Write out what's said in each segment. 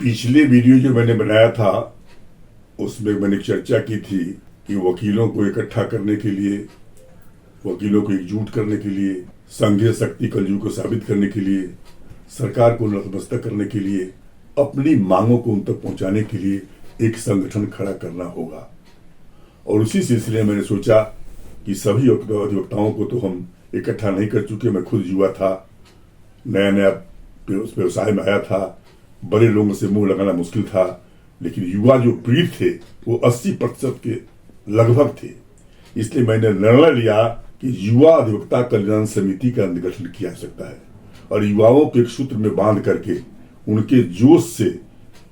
पिछले वीडियो जो मैंने बनाया था उसमें मैंने चर्चा की थी कि वकीलों को इकट्ठा करने के लिए, वकीलों को एकजुट करने के लिए, संघीय शक्ति कलयुग को साबित करने के लिए, सरकार को नतमस्तक करने के लिए, अपनी मांगों को उन तक पहुंचाने के लिए एक संगठन खड़ा करना होगा। और उसी सिलसिले में मैंने सोचा कि सभी अधिवक्ताओं को तो हम इकट्ठा नहीं कर चुके। मैं खुद युवा था, नया नया उस व्यवसाय में आया था, बड़े लोगों से मुंह लगाना मुश्किल था, लेकिन युवा जो ब्रीड थे वो 80% के लगभग थे। इसलिए मैंने निर्णय लिया कि युवा अधिवक्ता कल्याण समिति का गठन किया जा सकता है और युवाओं को एक सूत्र में बांध करके उनके जोश से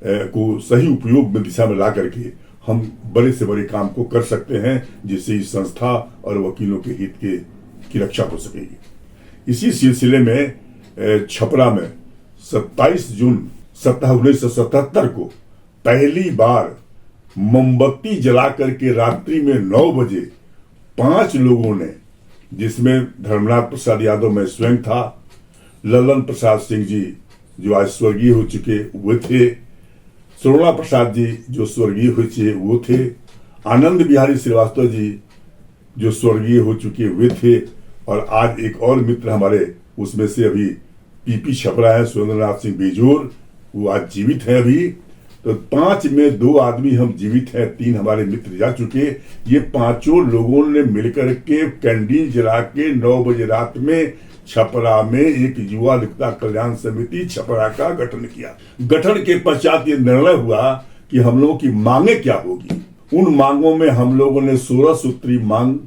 को सही उपयोग में दिशा में ला करके हम बड़े से बड़े काम को कर सकते हैं, जिससे इस संस्था और वकीलों के हित की रक्षा हो सकेगी। इसी सिलसिले में छपरा में 27 जून 1977 को पहली बार मोमबत्ती जला करके रात्रि में 9 बजे 5 लोगों ने, जिसमें धर्मनाथ प्रसाद यादव मैं स्वयं था, ललन प्रसाद सिंह जी जो आज स्वर्गीय हो चुके वो थे, सुवर्णा प्रसाद जी जो स्वर्गीय हो चुके वो थे, आनंद बिहारी श्रीवास्तव जी जो स्वर्गीय हो चुके हुए थे, और आज एक और मित्र हमारे उसमें से अभी पीपी छपरा है, सुरेंद्रनाथ सिंह बेजोर, वो आज जीवित है अभी। तो 5 में 2 आदमी हम जीवित हैं, 3 हमारे मित्र जा चुके। ये 5 लोगों ने मिलकर के कैंडील जला के 9 बजे रात में छपरा में एक युवा अधिवक्ता कल्याण समिति छपरा का गठन किया। गठन के पश्चात ये निर्णय हुआ कि हम लोगों की मांगे क्या होगी। उन मांगों में हम लोगों ने 16 सूत्री मांग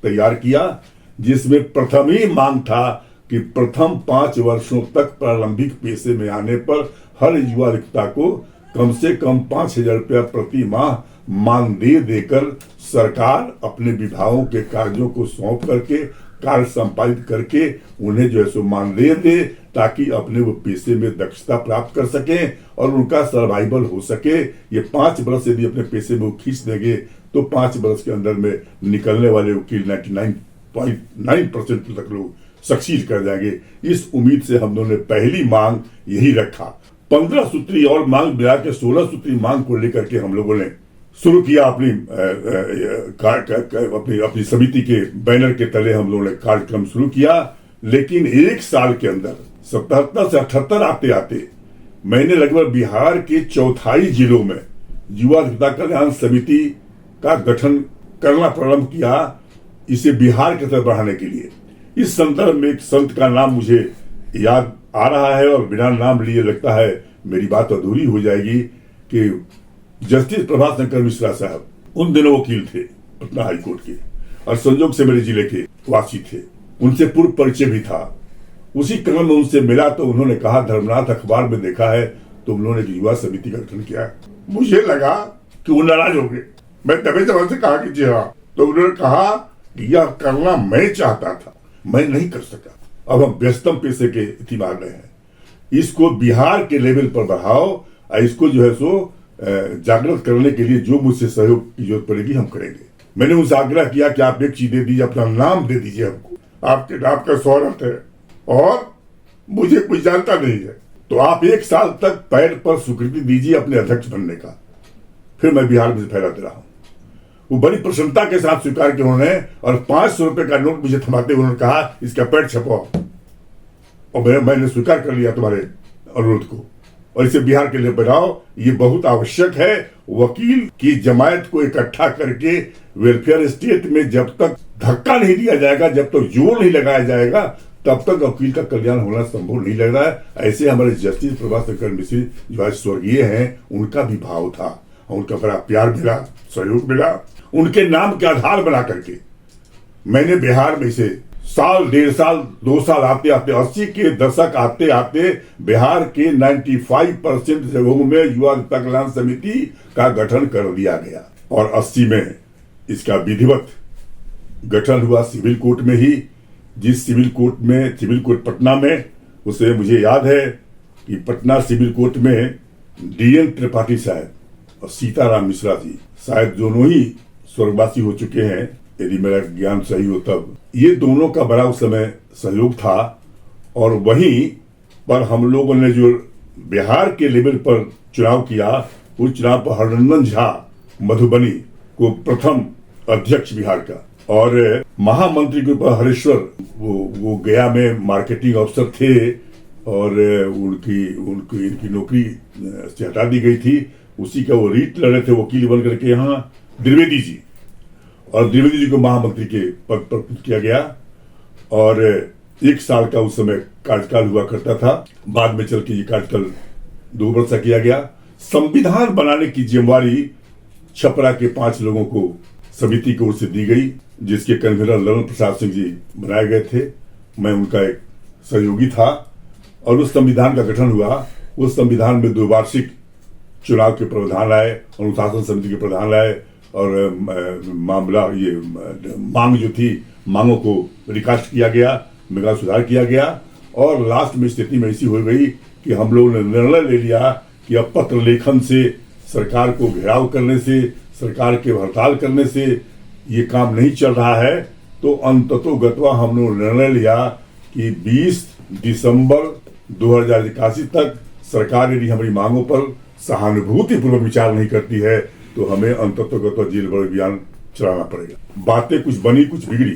तैयार किया, जिसमें प्रथम ही मांग था कि प्रथम 5 वर्षों तक प्रारंभिक पेशे में आने पर हर युवा अधिवक्ता को कम से कम 5,000 रुपया प्रति माह मानदेय देकर सरकार अपने विभागों के कार्यों को सौंप करके कार्य संपादित करके उन्हें जो है सो मानदेय दे, ताकि अपने वो पेशे में दक्षता प्राप्त कर सकें और उनका सर्वाइवल हो सके। ये 5 वर्ष यदि अपने पेशे में वो खींच देंगे तो 5 वर्ष के अंदर में निकलने वाले वकील 99.9% तक लोग सक्सीड कर जाएंगे। इस उम्मीद से हम लोगों ने पहली मांग यही रखा। 15 सूत्री और मांग मिला के 16 सूत्री मांग को लेकर के हम लोगों ने शुरू किया। अपनी समिति के बैनर के तले हम लोगों ने कार्यक्रम शुरू किया, लेकिन 1 साल के अंदर 77 से 78 आते आते मैंने लगभग बिहार के 4 जिलों में युवा अधिवक्ता कल्याण समिति का गठन करना प्रारंभ किया, इसे बिहार की तरफ बढ़ाने के लिए। इस संदर्भ में एक संत का नाम मुझे याद आ रहा है और बिना नाम लिए लगता है मेरी बात अधूरी हो जाएगी कि जस्टिस प्रभात शंकर मिश्रा साहब उन दिनों वकील थे पटना हाईकोर्ट के और संयोग से मेरे जिले के वासी थे। उनसे पूर्व परिचय भी था। उसी क्रम में उनसे मिला तो उन्होंने कहा, धर्मनाथ अखबार में देखा है तो उन्होंने युवा समिति का गठन किया। मुझे लगा कि वो नाराज हो गए। मैं तभी जवाब से कहा कि जी हाँ। तो उन्होंने कहा कि यह करना मैं चाहता था, मैं नहीं कर सका। अब हम व्यस्तम पेशे के इति मांग रहे हैं, इसको बिहार के लेवल पर बढ़ाओ और इसको जो है सो जागृत करने के लिए जो मुझसे सहयोग की जरूरत पड़ेगी हम करेंगे। मैंने उनसे आग्रह किया कि आप एक चीज दे दीजिए, अपना नाम दे दीजिए हमको, आपके नाम का शोहरत है और मुझे कोई जानता नहीं है, तो आप 1 साल तक पैर पर स्वीकृति दीजिए अपने अध्यक्ष बनने का, फिर मैं बिहार में फैलाते रहा हूं। वो बड़ी प्रसन्नता के साथ स्वीकार किया उन्होंने और 500 रुपए का नोट मुझे थमाते हुए उन्होंने कहा, इसका पैड छपवाओ। और मैंने स्वीकार कर लिया तुम्हारे अनुरोध को और इसे बिहार के लिए बढ़ाओ। ये बहुत आवश्यक है। वकील की जमायत को इकट्ठा करके वेलफेयर स्टेट में जब तक धक्का नहीं दिया जाएगा, जब तक जोर नहीं लगाया जाएगा, तब तक वकील का कल्याण होना संभव नहीं लग रहा है। ऐसे हमारे जस्टिस प्रभात शंकर मिश्र जो आज स्वर्गीय हैं, उनका भी भाव था और उनका बड़ा प्यार मिला, सहयोग मिला। उनके नाम के आधार बना करके मैंने बिहार में इसे साल, 1.5 साल, 2 साल आते आते 80 के दशक आते आते बिहार के 95% जगहों में युवा अधिवक्ता कल्याण समिति का गठन कर दिया गया और 80 में इसका विधिवत गठन हुआ सिविल कोर्ट में ही। जिस सिविल कोर्ट पटना में, उसे मुझे याद है कि पटना सिविल कोर्ट में DN त्रिपाठी साहब और सीताराम मिश्रा जी शायद दोनों ही स्वर्गवासी हो चुके हैं, यदि मेरा ज्ञान सही हो तब। ये दोनों का बड़ा उस समय सहयोग था और वहीं पर हम लोगों ने जो बिहार के लेवल पर चुनाव किया, उस चुनाव पर हरनंदन झा मधुबनी को प्रथम अध्यक्ष बिहार का, और महामंत्री के ऊपर हरेश्वर वो गया में मार्केटिंग अफसर थे और उनकी नौकरी से हटा दी गई थी। उसी का वो रीट लड़ रहे थे वकील बन करके यहाँ द्विवेदी जी, और द्विवेदी जी को महामंत्री के पद पर किया गया और 1 साल का उस समय कार्यकाल हुआ करता था। बाद में चल के ये कार्यकाल 2 वर्ष का किया गया। संविधान बनाने की जिम्मेवारी छपरा के 5 लोगों को समिति की ओर से दी गई, जिसके कन्वीनर ललन प्रसाद सिंह जी बनाए गए थे। मैं उनका एक सहयोगी था और उस संविधान का गठन हुआ। उस संविधान में 2 वार्षिक चुनाव के प्रावधान आए, अनुशासन समिति के प्रधान आए और मामला ये मांग जो थी, मांगों को रिकास्ट किया गया, मेगा सुधार किया गया और लास्ट में स्थिति में ऐसी हो गई कि हम लोगों ने निर्णय ले लिया कि अब पत्र लेखन से, सरकार को घेराव करने से, सरकार के हड़ताल करने से ये काम नहीं चल रहा है। तो अंततोगत्वा हम लोगों ने निर्णय लिया कि 20 दिसंबर 2081 तक सरकार यदि हमारी मांगों पर सहानुभूतिपूर्वक विचार नहीं करती है तो हमें अंततोगत्वा जेल भरो अभियान चलाना पड़ेगा। बातें कुछ बनी, कुछ बिगड़ी।